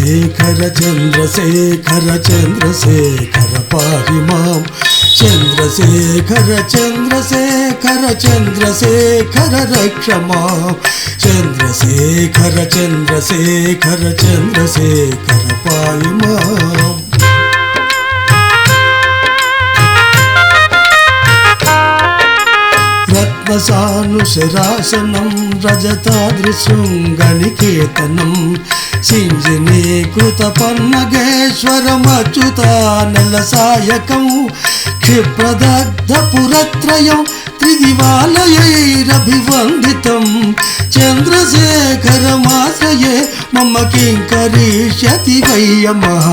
చంద్రశేఖర చంద్రశేఖర చంద్రశేఖర పాహి మాం చంద్రశేఖర చంద్రశేఖర చంద్రశేఖర రక్ష మాం చంద్రశేఖర చంద్రశేఖర చంద్రశేఖర పాహి మాం రత్నసానుశరాసనం రజతాద్రిశృంగనికేతనం సింజనీకృత పన్నగేశ్వరమచ్యుతానల సాయకం క్షిప్రదగ్ధ పురత్రయం త్రిదివాలయైరభివందితం చంద్రశేఖరమాశ్రయే మమ కింకరిష్యతి వయ్యమః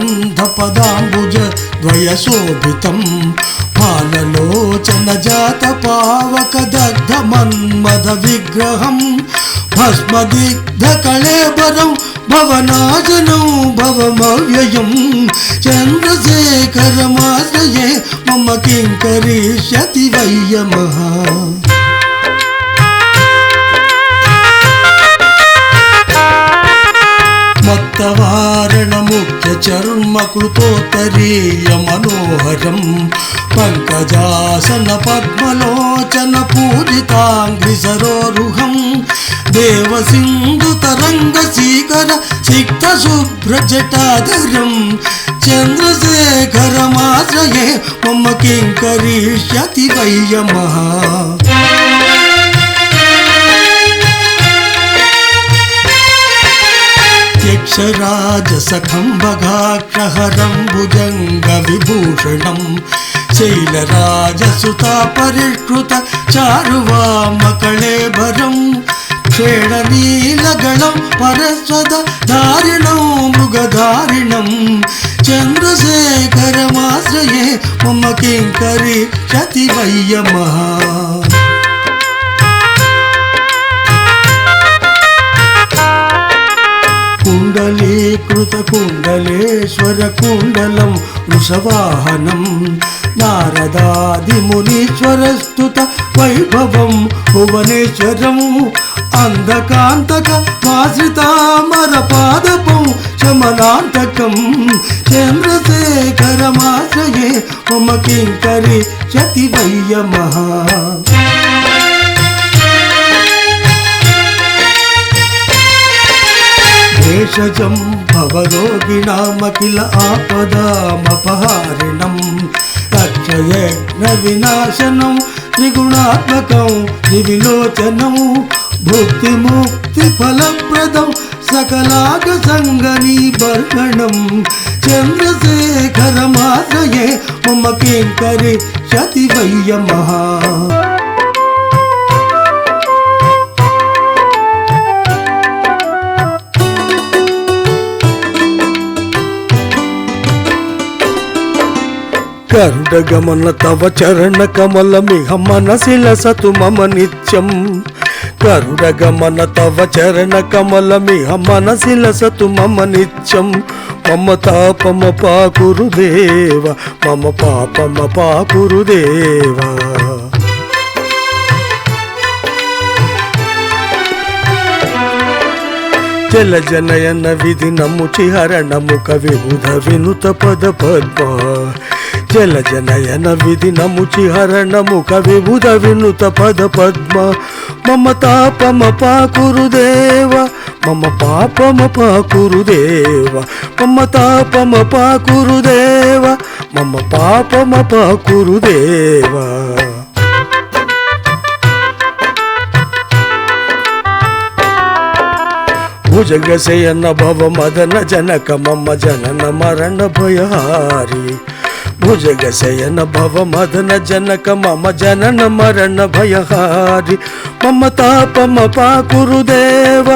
పంచపాదపపుష్పగంధపదాంబుజ ద్వయశోభితం ఫాలలోచన జాత పావక దగ్ధ మన్మథ విగ్రహం భస్మదిగ్ధ కళేబరం భవనాశనం భవమవ్యయం చంద్రశేఖరమాశ్రయే మమ కింకరిష్యతి వయ్యమః మత్తవారణ ముఖ్య చర్మ కృతోత్తరీయ మనోహరం పంకజాసన పద్మలోచన పూజితాంఘ్రి సరోరుహం దేవసింధు తరంగ శీకర సిక్త శుభ్ర జటాధరం చంద్రశేఖరమాశ్రయే మమ కింకరిష్యతి వయ్యమః యక్షరాజసఖంభగాక్షహరం భుజంగ విభూషణం శైలరాజసుతా పరిష్కృత చారువామకళేబరం క్షేణనీలగళం పరస్వద ధారిణం మృగధారిణం చంద్రశేఖరమాశ్రయే మమ కింకరిష్యతి వయ్యమః కుండలీకృత కుండలేశ్వర కుండలం వృషవాహనం నారదాది మునీశ్వర స్తుత వైభవం భువనేశ్వరం అంధకాంతక మాశ్రితామర పాదపం శమనాంతకం చంద్రశేఖరమాశ్రయే మమ కింకరిష్యతి వయ్యమః భేషజం భవరోగిణామఖిల ఆపదామపహారిణం రక్షయజ్ఞ వినాశనం త్రిగుణాత్మకం త్రివిలోచనం భుక్తి ముక్తి ఫలప్రదం సకలాగ సంగనీబర్హణం చంద్రశేఖరమాశ్రయే మమ కింకరిష్యతి వయ్యమః గరుడగమన తవ చరణ కమలమిహ మనసి లసతు మమ నిత్యం గరుడగమన తవ చరణ కమలమిహ మనసి లసతు మమ నిత్యం మమ తాపమ పాకురుదేవ మమ పాపమ పాకురుదేవ జలజనయన విధి నముచి హరణముఖ విబుధ వినుత పద పద్మ జలజనయన విధి నముచి హరణముఖ విబుధ వినుత పద పద్మ మమ తాపమ పాకురుదేవ మమ పాపమ పాకురుదేవ మమ తాపమ పాకురుదేవ మమ పాపమ పాకురుదేవ భుజగశయన భవ మదన జనక మమ జనన మరణ భయహారి భుజగశయన భవ మదన జనక మమ జనన మరణ భయహారి మమ తాపమ పాకురుదేవ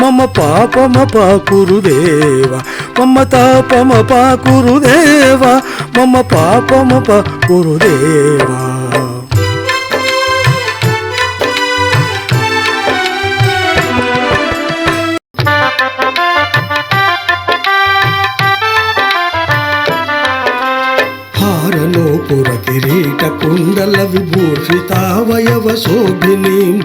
మమ పాపమ పాకురుదేవ మమ తాపమ పాకురుదేవ మమ పాపమ పాకురుదేవ పుర కిరీట కుండల విభూషితావయవ శోభినీం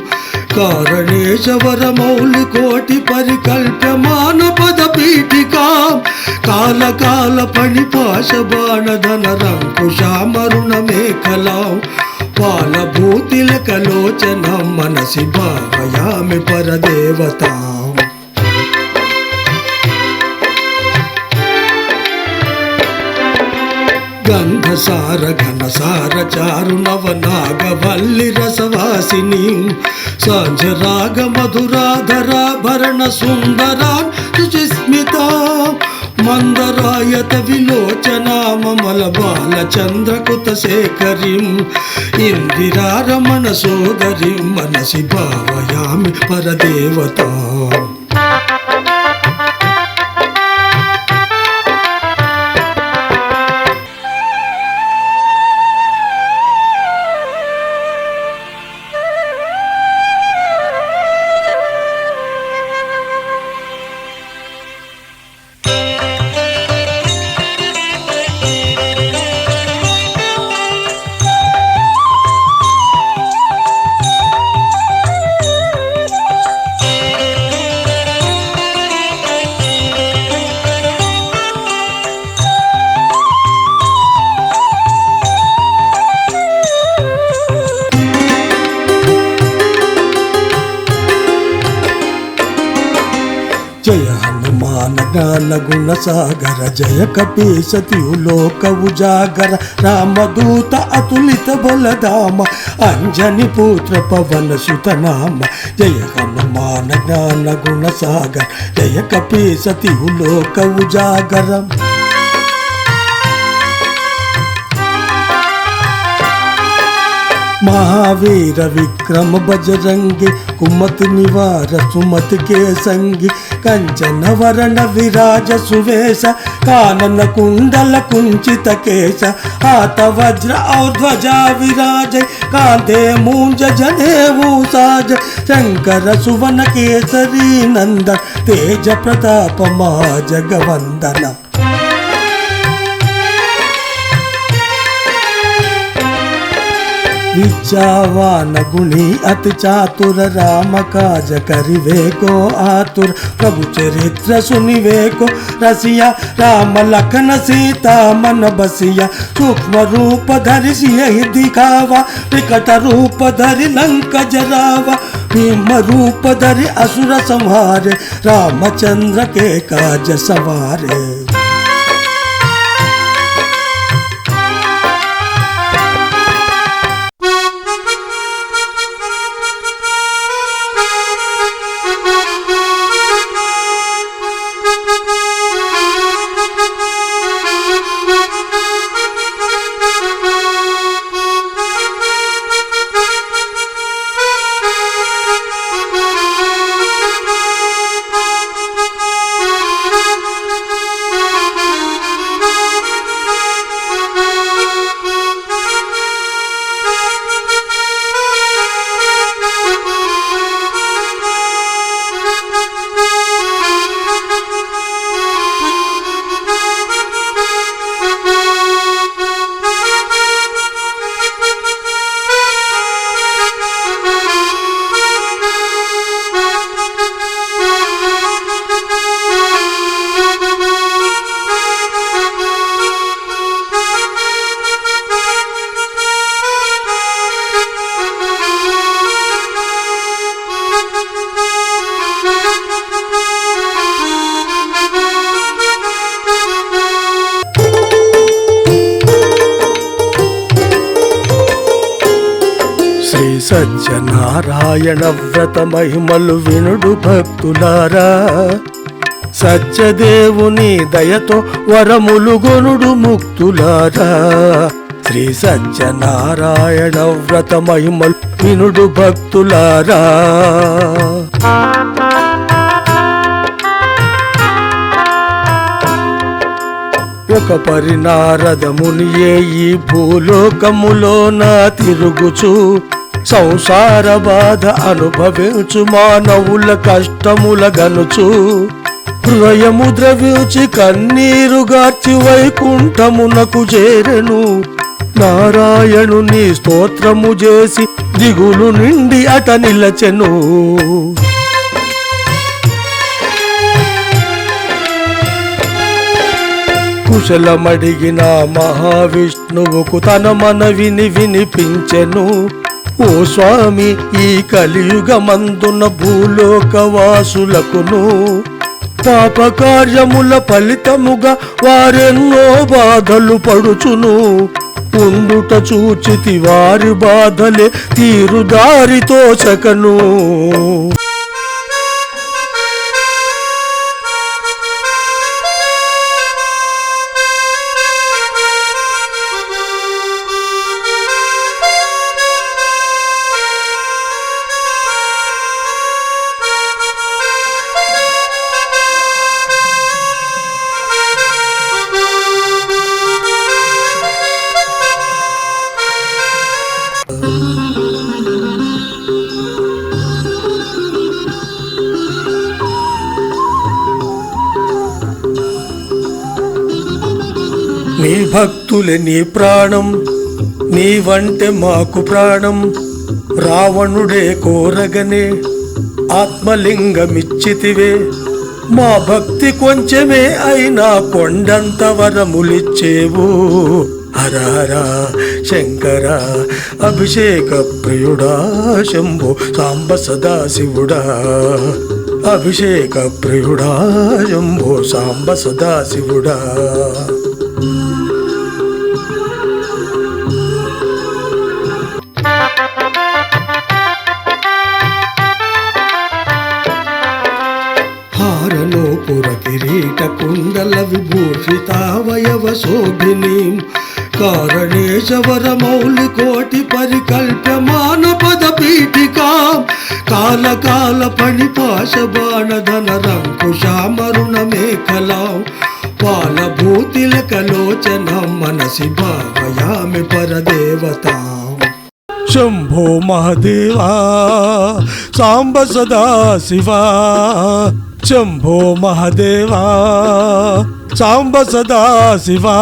కారణేశవర మౌలి కోటి పరికల్ప్యమాన పద పీఠికాం కాల పణిపాశ బాణధన రంకుశామరుణ మేఖలాం పాలభూతిలకలోచనం మనసి భావయామి పరదేవతాం గంధసార ఘనసార చారు నవనాగవల్లి రసవాసిని సాంజరాగ మధురాధరాభరణ సుందరాన్ శుచిస్మిత మందరాయత విలోచనామల బాలచంద్రకుత శేఖరిం ఇందిరారమణ సోదరిం మనసి భావయామి పరదేవతా జయ హనుమాన జ్ఞాన గుణ సాగర జయ కపీసతి లోక ఉజాగర రామదూత అతులిత బలధామ అంజని పుత్ర పవన సుత నామ జయ హనుమాన జ్ఞాన గుణ సాగర జయ కపీసతి లోక ఉజాగర महावीर विक्रम बजरंगी कुमति निवार सुमति के संगी कंचन वरण विराज सुवेश कानन कुंडल कुंचित केश हाथ वज्र और ध्वजा विराज कांधे मूंज जनेऊ साज शंकर सुवन केसरी नंदन तेज प्रताप महाजगवंदन विद्यावान गुणी अति चातुर राम काज करिवे को आतुर प्रभु चरित्र सुनिवे को रसिया राम लखन सीता मन बसिया सूक्ष्म रूप धरि सियहि दिखावा विकट रूप धरि लंक जरावा भीम रूप धरि असुर संहारे रामचंद्र के काज सवारे సత్యనారాయణ వ్రత మహిమలు వినుడు భక్తులారా సత్యదేవుని దయతో వరములు గొనుడు ముక్తులారా శ్రీ సత్యనారాయణ వ్రత మహిమలు వినుడు భక్తులారా ఒక పరినారద మునియే ఈ భూలోకములోన తిరుగుచు సంసార బాధ అనుభవించు మానవుల కష్టముల గనుచు హృదయము ద్రవించి కన్నీరు గార్చి వైకుంఠమునకు చేరెను నారాయణుని స్తోత్రము చేసి దిగులు నిండి అట నిలచెను. కుశలమడిగిన మహావిష్ణువుకు తన మనవిని వినిపించెను. ఓ స్వామి, ఈ కలియుగమందున భూలోకవాసులకును పాపకార్యముల ఫలితముగా వారెన్నో బాధలు పడుచును. ఉండుట చూచితి వారి బాధలే తీరుదారితో చకను. నీ భక్తులే నీ ప్రాణం, నీవంటే మాకు ప్రాణం. రావణుడే కోరగనే ఆత్మలింగమిచ్చితివే. మా భక్తి కొంచెమే అయినా కొండంత వరములిచ్చేవు. హరహర శంకర అభిషేక ప్రియుడా శంభో సాంబ సదాశివుడా. అభిషేక ప్రియుడా శంభో సాంబ సదాశివుడా. హారనోపుర కిరీట కుండల విభూషితావయవ శోభినీం కారణేశవర మౌలి కోటి పరికల్ప్యమాన పద పీఠికాం కాలకాల ఫణిపాశ బాణధన రంకుశామరుణ మేఖలాం పాలభూతిలకలోచనం మనసి భావయామి పరదేవతాం. శంభో మహదేవా సాంబ సదాశివా. శంభో మహదేవా సాంబ సదాశివా.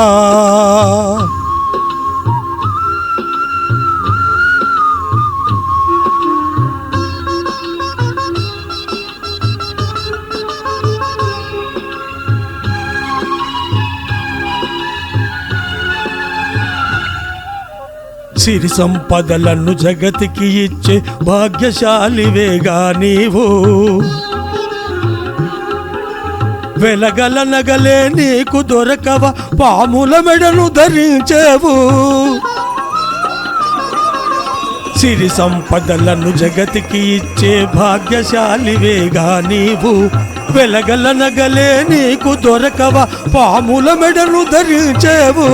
సిరి సంపదలను జగతికి ఇచ్చే భాగ్యశాలివేగా నీవు. వెలగల నగలే నీకు దొరకవ, పాముల మెడను ధరించేవు. సిరి సంపదలను జగతికి ఇచ్చే భాగ్యశాలివేగా నీవు. వెలగల నగలే నీకు దొరకవ, పాముల మెడను ధరించేవు.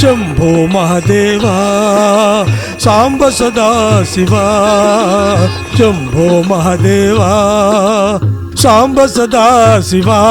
శంభో మహదేవా సాంబ సదాశివా. శంభో మహదేవా సాంబ సదాశివా.